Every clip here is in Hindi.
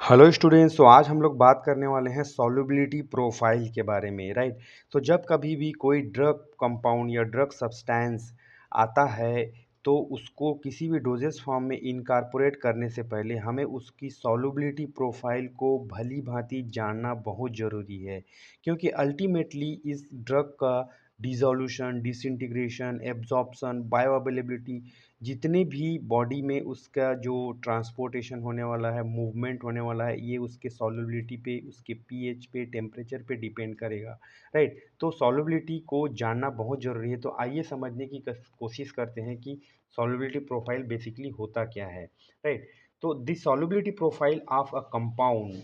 Hello students. तो आज हम लोग बात करने वाले हैं सॉल्युबिलिटी प्रोफाइल के बारे में, राइट। तो जब कभी भी कोई ड्रग कंपाउंड या ड्रग सब्सटेंस आता है तो उसको किसी भी डोजेस फॉर्म में इनकारपोरेट करने से पहले हमें उसकी सॉल्युबिलिटी प्रोफाइल को भली भांति जानना बहुत ज़रूरी है, क्योंकि अल्टीमेटली इस ड्रग का डिसोल्यूशन, डिसइंटीग्रेशन, एब्जॉर्प्शन, बायोअवेलेबिलिटी, जितने भी बॉडी में उसका जो ट्रांसपोर्टेशन होने वाला है, मूवमेंट होने वाला है, ये उसके सॉल्युबिलिटी पे, उसके पीएच पे, टेम्परेचर पे डिपेंड करेगा, राइट। तो सॉल्युबिलिटी को जानना बहुत ज़रूरी है। तो आइए समझने की कोशिश करते हैं कि सॉल्युबिलिटी प्रोफाइल बेसिकली होता क्या है, राइट। तो the solubility profile of a compound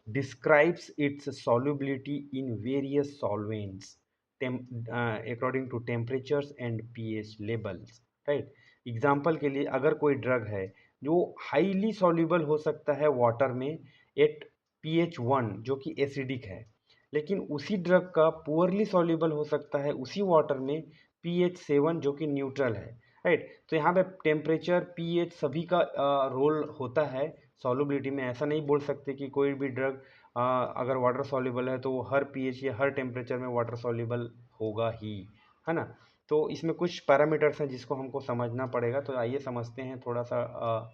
describes its solubility in various solvents according to temperatures and pH levels, right। Example के लिए अगर कोई ड्रग है जो हाईली सॉल्युबल हो सकता है वाटर में एट pH 1 जो कि एसिडिक है, लेकिन उसी ड्रग का पुअरली सॉल्युबल हो सकता है उसी वाटर में pH 7 जो कि न्यूट्रल है, राइट। तो यहाँ पे टेम्परेचर, pH सभी का रोल होता है सॉल्युबिलिटी में। ऐसा नहीं बोल सकते कि कोई भी ड्रग अगर वाटर सॉल्युबल है तो वो हर pH या हर टेम्परेचर में वाटर सॉल्युबल होगा ही, है ना। तो इसमें कुछ पैरामीटर्स हैं जिसको हमको समझना पड़ेगा। तो आइए समझते हैं थोड़ा सा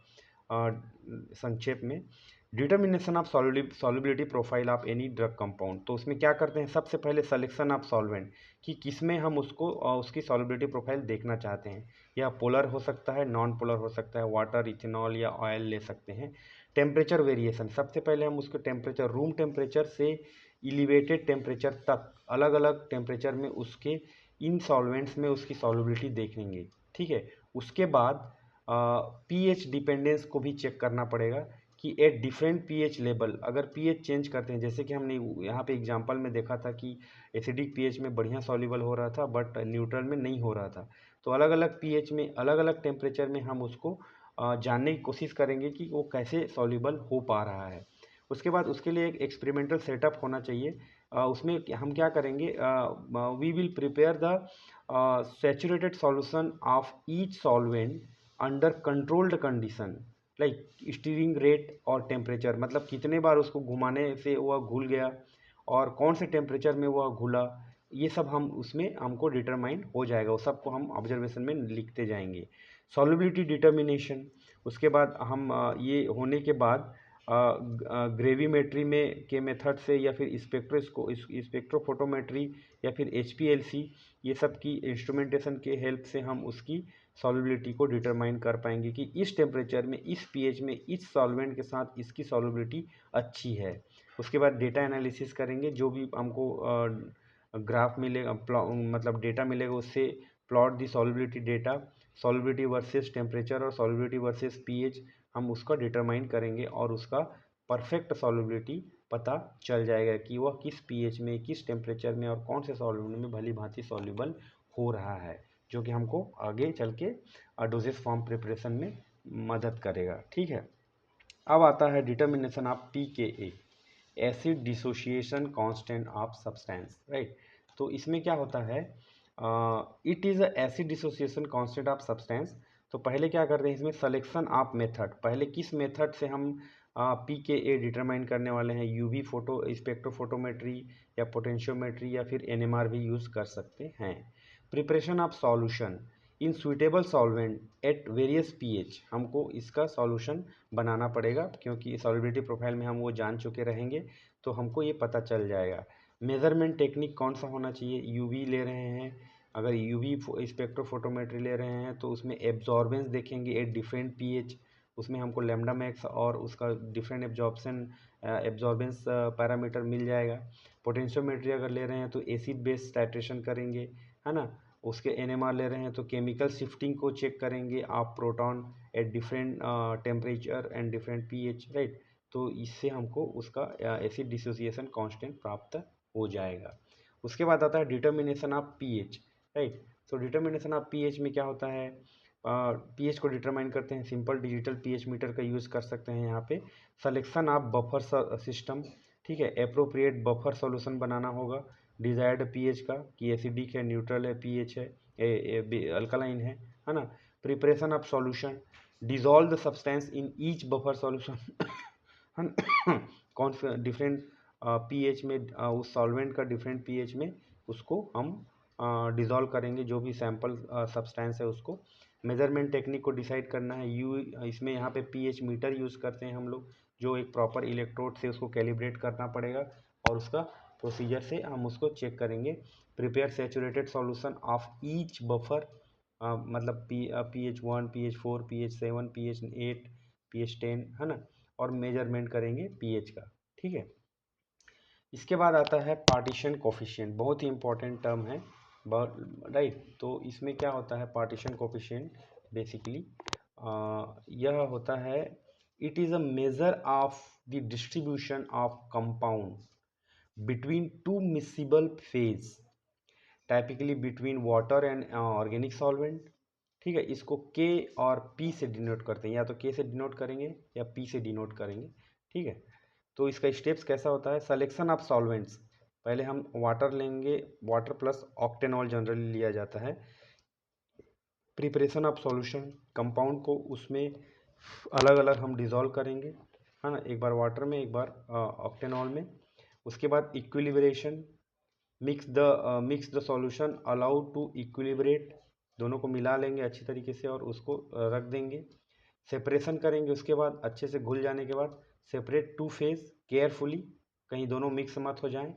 संक्षेप में। Determination of solubility profile of any drug compound. तो उसमें क्या करते हैं, सबसे पहले सिलेक्शन ऑफ सॉल्वेंट कि किसमें हम उसको उसकी सॉल्युबिलिटी प्रोफाइल देखना चाहते हैं। यह पोलर हो सकता है, नॉन पोलर हो सकता है, वाटर, इथेनॉल या ऑयल ले सकते हैं। टेम्परेचर वेरिएशन, सबसे पहले हम उसको टेम्परेचर, रूम टेम्परेचर से इलिवेटेड टेम्परेचर तक अलग अलग टेम्परेचर में उसके इन सॉल्वेंट्स में उसकी सॉल्युबिलिटी देखेंगे, ठीक है। उसके बाद पीएच डिपेंडेंस को भी चेक करना पड़ेगा कि एट डिफरेंट पीएच लेवल अगर पीएच चेंज करते हैं, जैसे कि हमने यहाँ पे एग्जांपल में देखा था कि एसिडिक पीएच में बढ़िया सॉल्युबल हो रहा था बट न्यूट्रल में नहीं हो रहा था। तो अलग अलग पीएच में अलग अलग टेम्परेचर में हम उसको जानने की कोशिश करेंगे कि वो कैसे सॉल्युबल हो पा रहा है। उसके बाद उसके लिए एक एक्सपेरिमेंटल सेटअप होना चाहिए। उसमें हम क्या करेंगे, we will prepare the saturated solution of each solvent under controlled condition like stirring rate और टेम्परेचर, मतलब कितने बार उसको घुमाने से वह घुल गया और कौन से टेम्परेचर में वह घुला, ये सब हम उसमें हमको डिटरमाइन हो जाएगा। वो सबको हम ऑब्जर्वेशन में लिखते जाएंगे। सॉल्युबिलिटी डिटर्मिनेशन, उसके बाद हम ये होने के बाद ग्रेविमेट्री में के मेथड से या फिर स्पेक्ट्रोफोटोमेट्री या फिर HPLC, ये सब की इंस्ट्रूमेंटेशन के हेल्प से हम उसकी सॉल्युबिलिटी को डिटरमाइन कर पाएंगे कि इस टेम्परेचर में, इस पीएच में, इस सॉल्वेंट के साथ इसकी सॉल्युबिलिटी अच्छी है। उसके बाद डेटा एनालिसिस करेंगे, जो भी हमको ग्राफ मिलेगा, मतलब डेटा मिलेगा, उससे plot the solubility data, solubility versus temperature और सॉल्युबिलिटी वर्सेस पीएच, हम उसका डिटरमाइन करेंगे और उसका परफेक्ट सॉल्युबिलिटी पता चल जाएगा कि वह किस पीएच में, किस टेम्परेचर में और कौन से सॉल्वेंट में भली भांति सॉल्युबल हो रहा है, जो कि हमको आगे चल के डोजेस फॉर्म प्रिपरेशन में मदद करेगा, ठीक है। अब आता है determination of pKa, acid dissociation constant of substance, right. तो इसमें क्या होता है, it is a acid dissociation constant of substance. तो पहले क्या करते हैं इसमें, सिलेक्शन ऑफ मेथड, पहले किस मेथड से हम pKa डिटरमाइन करने वाले हैं। यूवी फोटो स्पेक्ट्रोफोटोमेट्री या पोटेंशियोमेट्री या फिर NMR भी यूज़ कर सकते हैं। Preparation of solution in suitable solvent at various pH, हमको इसका सॉल्यूशन बनाना पड़ेगा क्योंकि सॉल्युबिलिटी प्रोफाइल में हम वो जान चुके रहेंगे, तो हमको ये पता चल जाएगा। मेज़रमेंट टेक्निक कौन सा होना चाहिए, यूवी ले रहे हैं, अगर यूवी स्पेक्ट्रोफोटोमेट्री ले रहे हैं तो उसमें एब्जॉर्बेंस देखेंगे एट डिफरेंट पीएच, उसमें हमको लैम्डा मैक्स और उसका डिफरेंट एब्जॉर्बेंस पैरामीटर मिल जाएगा। पोटेंशियोमेट्री अगर ले रहे हैं तो एसिड बेस टाइट्रेशन करेंगे, है ना। उसके NMR ले रहे हैं तो केमिकल शिफ्टिंग को चेक करेंगे आप proton at different temperature and different pH, right. तो इससे हमको उसका एसिड डिसोसिएशन कांस्टेंट प्राप्त हो जाएगा। उसके बाद आता है डिटर्मिनेशन ऑफ पीएच, राइट। तो डिटर्मिनेशन ऑफ पीएच में क्या होता है, पीएच को डिटरमाइन करते हैं, सिंपल डिजिटल पीएच मीटर का यूज़ कर सकते हैं यहाँ पे। सलेक्शन ऑफ बफर सिस्टम, ठीक है, एप्रोप्रिएट बफर सॉल्यूशन बनाना होगा डिजायर्ड पीएच का, कि एसिडिक है, न्यूट्रल है, पीएच है, अल्कलाइन है ना। Preparation of solution, dissolve the substance in each buffer solution है ना। कौन सा डिफरेंट पीएच में उस सॉल्वेंट का डिफरेंट पीएच में उसको हम डिज़ोल्व करेंगे, जो भी सैंपल सब्सटेंस है उसको। मेजरमेंट टेक्निक को डिसाइड करना है। इसमें यहाँ पे पीएच मीटर यूज़ करते हैं हम लोग, जो एक प्रॉपर इलेक्ट्रोड से उसको कैलिब्रेट करना पड़ेगा और उसका प्रोसीजर से हम उसको चेक करेंगे। Prepare saturated solution of each buffer, मतलब pH 1, pH 4, pH 7, pH 8, pH 10, है ना। और मेजरमेंट करेंगे pH का, ठीक है। इसके बाद आता है पार्टीशन कोफिशिएंट, बहुत ही इंपॉर्टेंट टर्म है, राइट। तो इसमें क्या होता है पार्टीशन कोफिशिएंट, बेसिकली यह होता है, it is a measure of the distribution of compound between two miscible phase, typically between water and organic solvent, ठीक है। इसको के और पी से डिनोट करते हैं, या तो के से डिनोट करेंगे या पी से डिनोट करेंगे, ठीक है। तो इसका स्टेप्स कैसा होता है, सिलेक्शन ऑफ सॉल्वेंट्स, पहले हम वाटर लेंगे, वाटर प्लस ऑक्टेनॉल जनरली लिया जाता है। प्रिपरेशन ऑफ सॉल्यूशन, कंपाउंड को उसमें अलग अलग हम डिज़ोल्व करेंगे, है ना, एक बार वाटर में एक बार ऑक्टेनॉल में। उसके बाद equilibration, mix the solution allow to equilibrate, दोनों को मिला लेंगे अच्छी तरीके से और उसको रख देंगे। सेपरेशन करेंगे, उसके बाद अच्छे से घुल जाने के बाद सेपरेट टू फेज केयरफुली, कहीं दोनों मिक्स मत हो जाएं,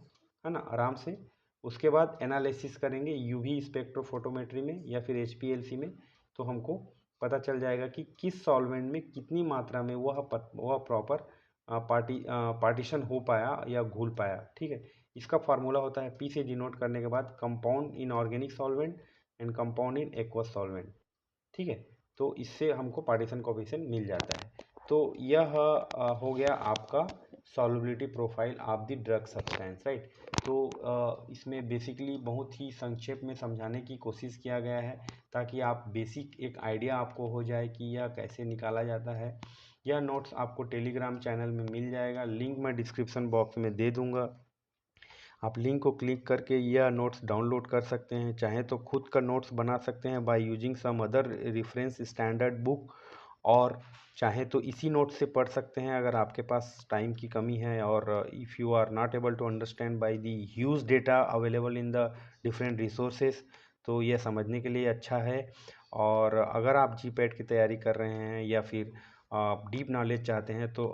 है ना, आराम से। उसके बाद एनालिसिस करेंगे यूवी स्पेक्ट्रोफोटोमेट्री में या फिर एचपीएलसी में, तो हमको पता चल जाएगा कि किस सॉल्वेंट में कितनी मात्रा में वह प्रॉपर पार्टीशन हो पाया या घुल पाया, ठीक है। इसका फार्मूला होता है पी से डिनोट करने के बाद compound in organic solvent and compound in aqueous solvent, ठीक है। तो इससे हमको पार्टीशन कोफिशिएंट मिल जाता है। तो यह हो गया आपका solubility profile of the drug substance, right. तो इसमें बेसिकली बहुत ही संक्षेप में समझाने की कोशिश किया गया है, ताकि आप बेसिक एक आइडिया आपको हो जाए कि यह कैसे निकाला जाता है। यह नोट्स आपको टेलीग्राम चैनल में मिल जाएगा, लिंक मैं डिस्क्रिप्शन बॉक्स में दे दूंगा। आप लिंक को क्लिक करके यह नोट्स डाउनलोड कर सकते हैं, चाहे तो खुद का नोट्स बना सकते हैं by using some other reference standard book, और चाहे तो इसी नोट से पढ़ सकते हैं अगर आपके पास टाइम की कमी है, और if you are not able to understand by the huge data available in the different resources, तो यह समझने के लिए अच्छा है। और अगर आप जीपैट की तैयारी कर रहे हैं या फिर आप डीप नॉलेज चाहते हैं, तो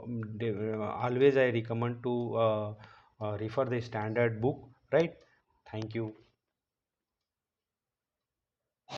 always I recommend to refer the standard book, right? Thank you.